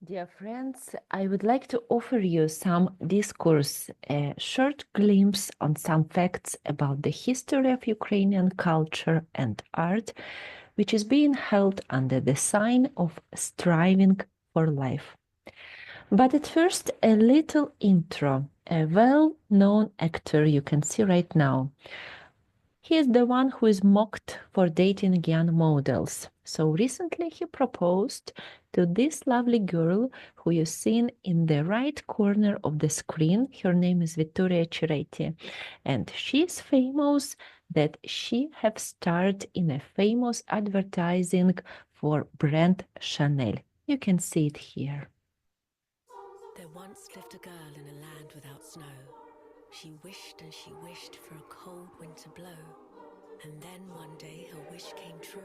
Dear friends, I would like to offer you some discourse, a short glimpse on some facts about the history of Ukrainian culture and art, which is being held under the sign of striving for life. But at first, a little intro. A well-known actor you can see right now. He is the one who is mocked for dating young models. So recently he proposed to this lovely girl who you see in the right corner of the screen. Her name is Vittoria Ciretti, and she is famous that she have starred in a famous advertising for brand Chanel. You can see it here. There once lived a girl in a land without snow. She wished and she wished for a cold winter blow. And then one day her wish came true.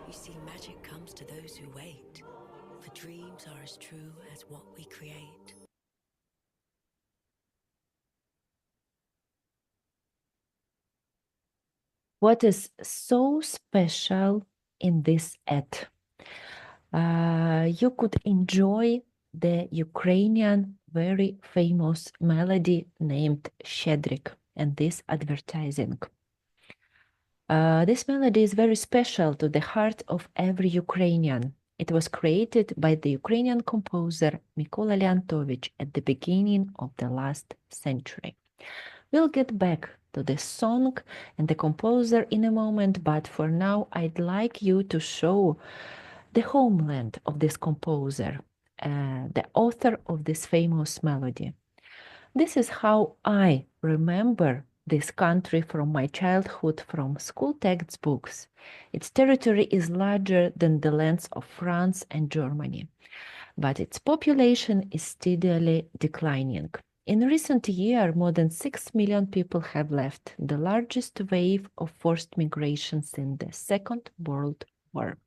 You see, magic comes to those who wait, for dreams are as true as what we create. What is so special in this ad? You could enjoy the Ukrainian very famous melody named Shedrik and this advertising. This melody is very special to the heart of every Ukrainian. It was created by the Ukrainian composer Mykola Leontovich at the beginning of the last century. We'll get back to the song and the composer in a moment, but for now I'd like you to show the homeland of this composer, the author of this famous melody. This is how I remember this country from my childhood, from school textbooks. Its territory is larger than the lands of France and Germany, but its population is steadily declining. In recent years, more than 6 million people have left, the largest wave of forced migration since the Second World War.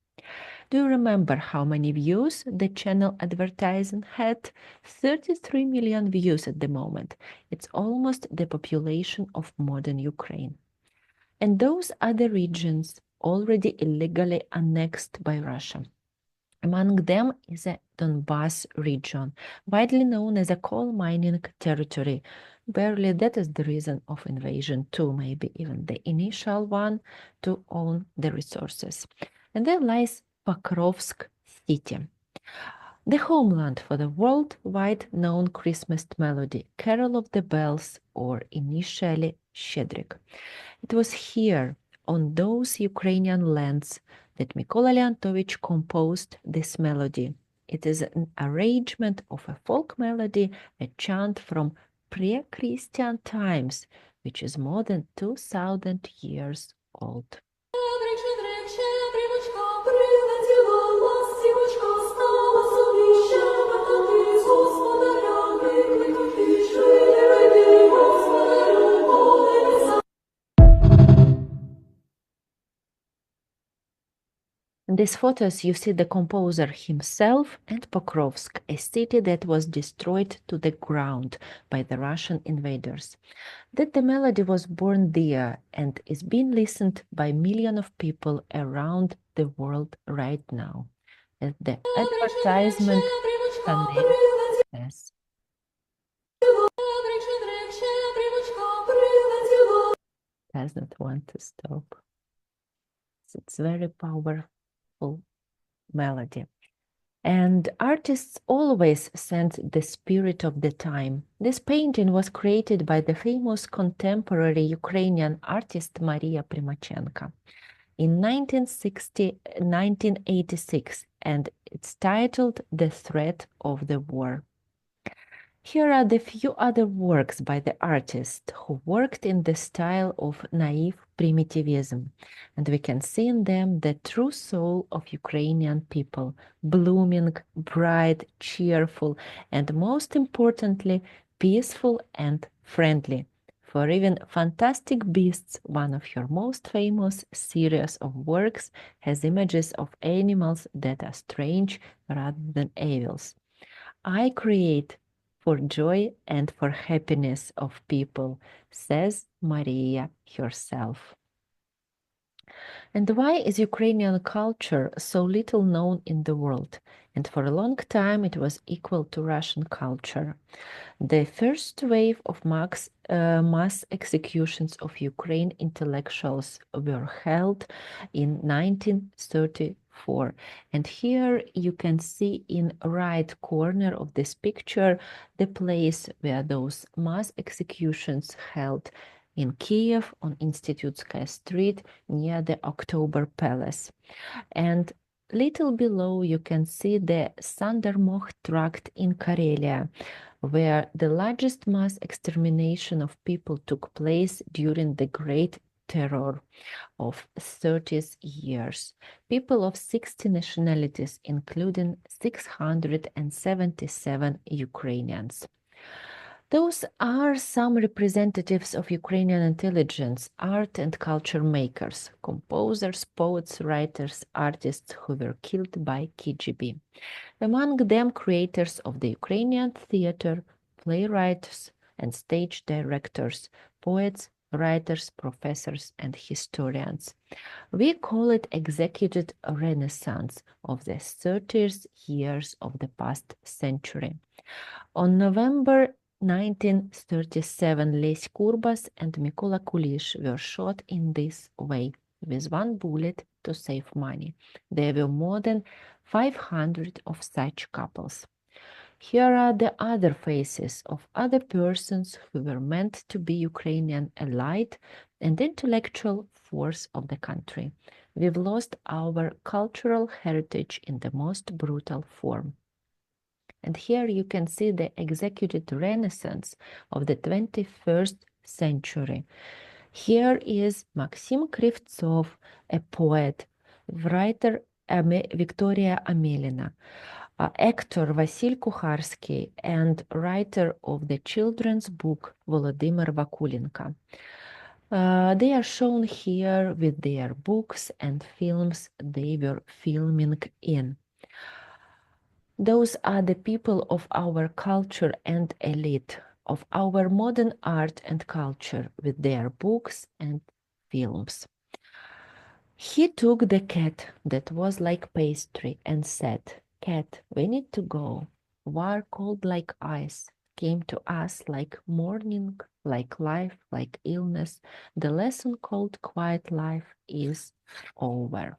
Do you remember how many views the channel advertising had? 33 million views at the moment. It's almost the population of modern Ukraine. And those other regions already illegally annexed by Russia. Among them is the Donbas region, widely known as a coal mining territory. Barely that is the reason of invasion too, maybe even the initial one, to own the resources. And there lies Pokrovsk city, the homeland for the worldwide known Christmas melody, Carol of the Bells, or initially Shedrik. It was here, on those Ukrainian lands, that Mykola Leontovich composed this melody. It is an arrangement of a folk melody, a chant from pre-Christian times, which is more than 2,000 years old. In these photos, you see the composer himself and Pokrovsk, a city that was destroyed to the ground by the Russian invaders. That the melody was born there and is being listened by millions of people around the world right now. As the advertisement says. Does not want to stop. It's very powerful melody. And artists always sense the spirit of the time. This painting was created by the famous contemporary Ukrainian artist Maria Primachenko in 1986, and it's titled The Threat of the War. Here are the few other works by the artist who worked in the style of naive primitivism, and we can see in them the true soul of Ukrainian people, blooming, bright, cheerful, and most importantly, peaceful and friendly. For even Fantastic Beasts, one of her most famous series of works, has images of animals that are strange rather than evils. I create for joy and for happiness of people, says Maria herself. And why is Ukrainian culture so little known in the world? And for a long time it was equal to Russian culture. The first wave of mass executions of Ukraine intellectuals were held in 1934. And here you can see in right corner of this picture the place where those mass executions held in Kiev on Institutskaya Street near the October Palace. And little below you can see the Sandermoh tract in Karelia, where the largest mass extermination of people took place during the Great Terror of 30 years. People of 60 nationalities, including 677 Ukrainians. Those are some representatives of Ukrainian intelligence, art and culture makers, composers, poets, writers, artists who were killed by KGB. Among them, creators of the Ukrainian theater, playwrights and stage directors, poets, writers, professors, and historians. We call it executed renaissance of the 30th years of the past century. On November 1937, Les Kurbas and Mykola Kulish were shot in this way, with one bullet to save money. There were more than 500 of such couples. Here are the other faces of other persons who were meant to be Ukrainian elite and intellectual force of the country. We've lost our cultural heritage in the most brutal form. And here you can see the executed renaissance of the 21st century. Here is Maxim Krivtsov, a poet, writer Victoria Amelina, actor Vasil Kukharsky, and writer of the children's book Volodymyr Vakulenko. They are shown here with their books and films they were filming in. Those are the people of our culture and elite, of our modern art and culture with their books and films. He took the cat that was like pastry and said, "Cat, we need to go. War cold like ice came to us like morning, like life, like illness. The lesson called quiet life is over."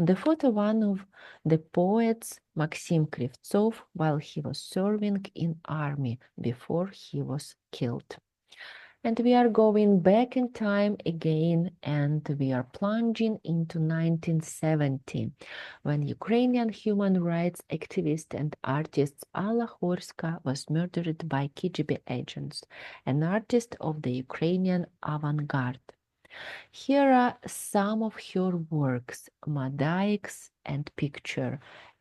On the photo, one of the poets, Maxim Krivtsov, while he was serving in army before he was killed. And we are going back in time again, and we are plunging into 1970, when Ukrainian human rights activist and artist Alla Horska was murdered by KGB agents, an artist of the Ukrainian avant-garde. Here are some of her works, mosaics and picture.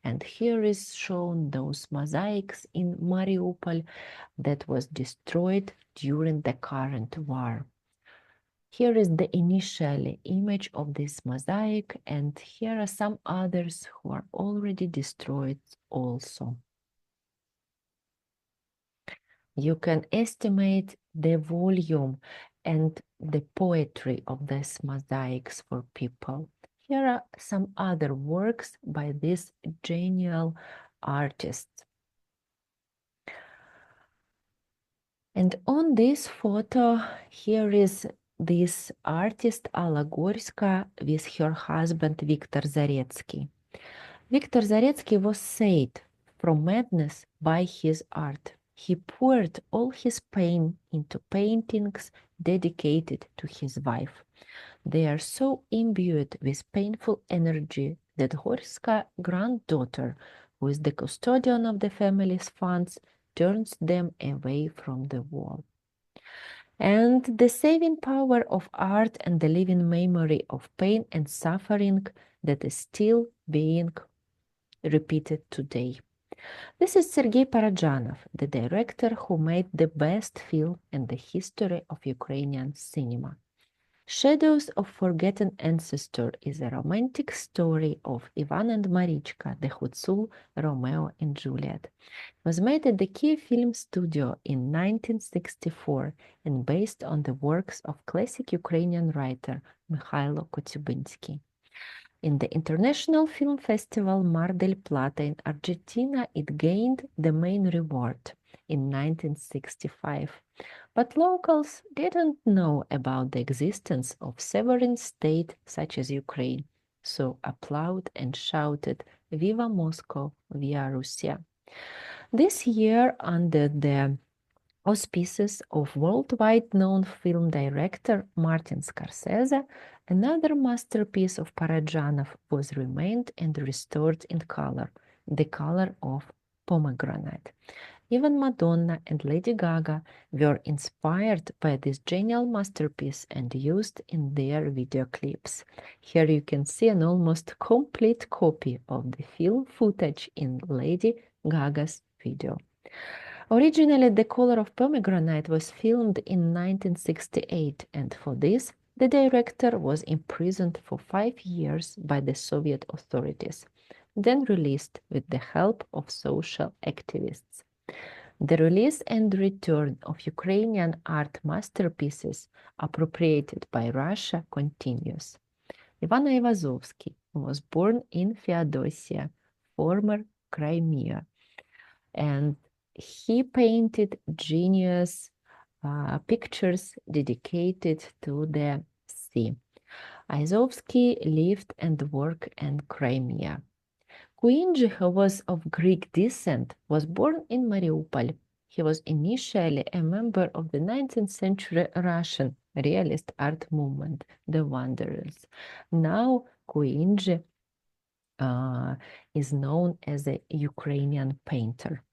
And here is shown those mosaics in Mariupol that was destroyed during the current war. Here is the initial image of this mosaic, and here are some others who are already destroyed also. You can estimate the volume and the poetry of these mosaics for people. Here are some other works by this genial artist. And on this photo, here is this artist Alla Gorska with her husband Viktor Zaretsky. Viktor Zaretsky was saved from madness by his art. He poured all his pain into paintings dedicated to his wife. They are so imbued with painful energy that Horska's granddaughter, who is the custodian of the family's funds, turns them away from the wall. And the saving power of art and the living memory of pain and suffering that is still being repeated today. This is Sergei Parajanov, the director who made the best film in the history of Ukrainian cinema. Shadows of Forgotten Ancestor is a romantic story of Ivan and Marichka, the Hutzul, Romeo and Juliet. It was made at the Kiev Film Studio in 1964 and based on the works of classic Ukrainian writer Mikhailo Kotyubinsky. In the International Film Festival Mar del Plata in Argentina, it gained the main reward in 1965. But locals didn't know about the existence of sovereign state such as Ukraine, so applauded and shouted, "Viva Moscow, Via Russia." This year, under the auspices of worldwide known film director Martin Scorsese, another masterpiece of Parajanov was remade and restored in color, the color of pomegranate. Even Madonna and Lady Gaga were inspired by this genial masterpiece and used in their video clips. Here you can see an almost complete copy of the film footage in Lady Gaga's video. Originally, The Color of Pomegranate was filmed in 1968, and for this, the director was imprisoned for 5 years by the Soviet authorities, then released with the help of social activists. The release and return of Ukrainian art masterpieces appropriated by Russia continues. Ivan Aivazovsky was born in Feodosia, former Crimea, and he painted genius pictures dedicated to the sea. Aivazovsky lived and worked in Crimea. Kuinji, who was of Greek descent, was born in Mariupol. He was initially a member of the 19th century Russian realist art movement, the Wanderers. Now Kuinji is known as a Ukrainian painter.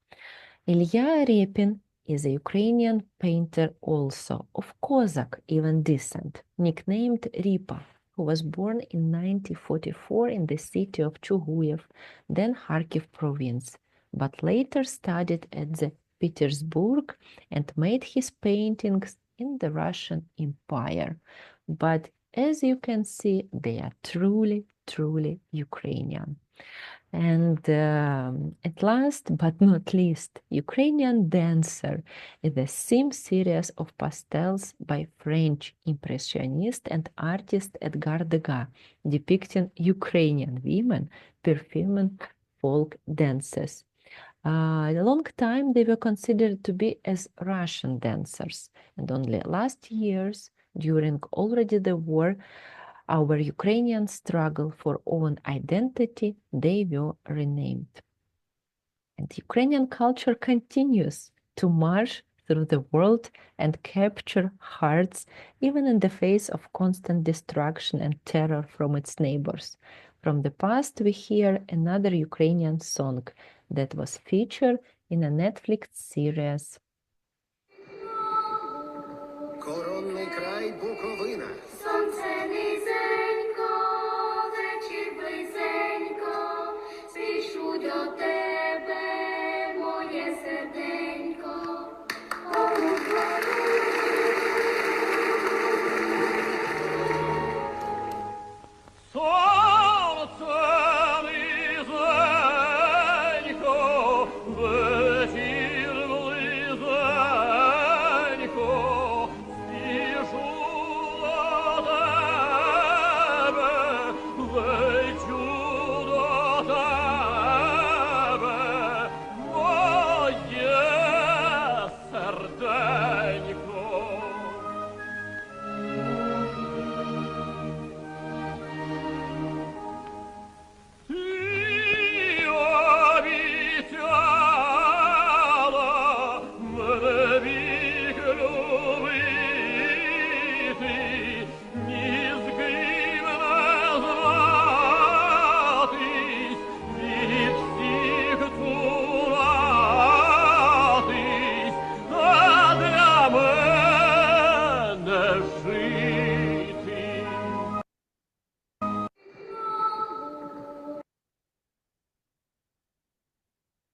Ilya Repin is a Ukrainian painter also, of Cossack even descent, nicknamed Ripa, who was born in 1944 in the city of Chuguyev, then Kharkiv province, but later studied at the Petersburg and made his paintings in the Russian Empire. But as you can see, they are truly, truly Ukrainian. And at last but not least, Ukrainian Dancer is a theme series of pastels by French impressionist and artist Edgar Degas, depicting Ukrainian women performing folk dances. A long time they were considered to be as Russian dancers, and only last years, during already the war, our Ukrainian struggle for own identity, they were renamed. And Ukrainian culture continues to march through the world and capture hearts, even in the face of constant destruction and terror from its neighbors. From the past, we hear another Ukrainian song that was featured in a Netflix series. Коронний край Буковина. Сонце низенько, вечір близенько, спішу до тебе, моє серденько.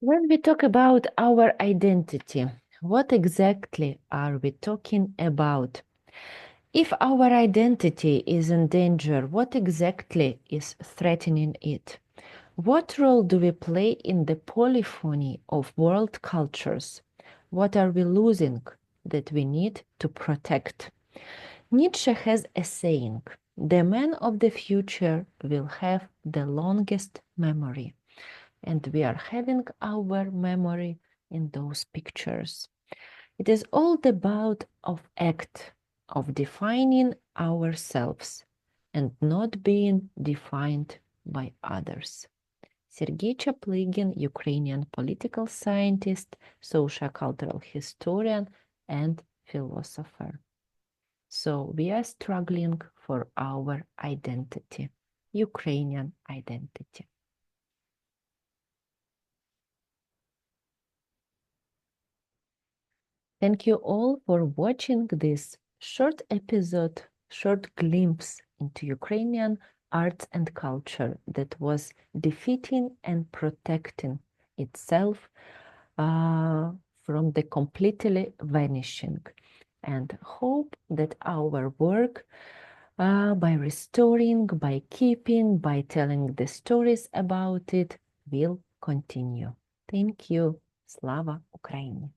When we talk about our identity, what exactly are we talking about? If our identity is in danger, what exactly is threatening it? What role do we play in the polyphony of world cultures? What are we losing that we need to protect? Nietzsche has a saying, the man of the future will have the longest memory. And we are having our memory in those pictures. It is all about of act, of defining ourselves and not being defined by others. Sergei Chaplygin, Ukrainian political scientist, social-cultural historian, and philosopher. So we are struggling for our identity, Ukrainian identity. Thank you all for watching this short episode, short glimpse into Ukrainian arts and culture that was defeating and protecting itself from the completely vanishing. And hope that our work by restoring, by keeping, by telling the stories about it will continue. Thank you. Slava Ukraini!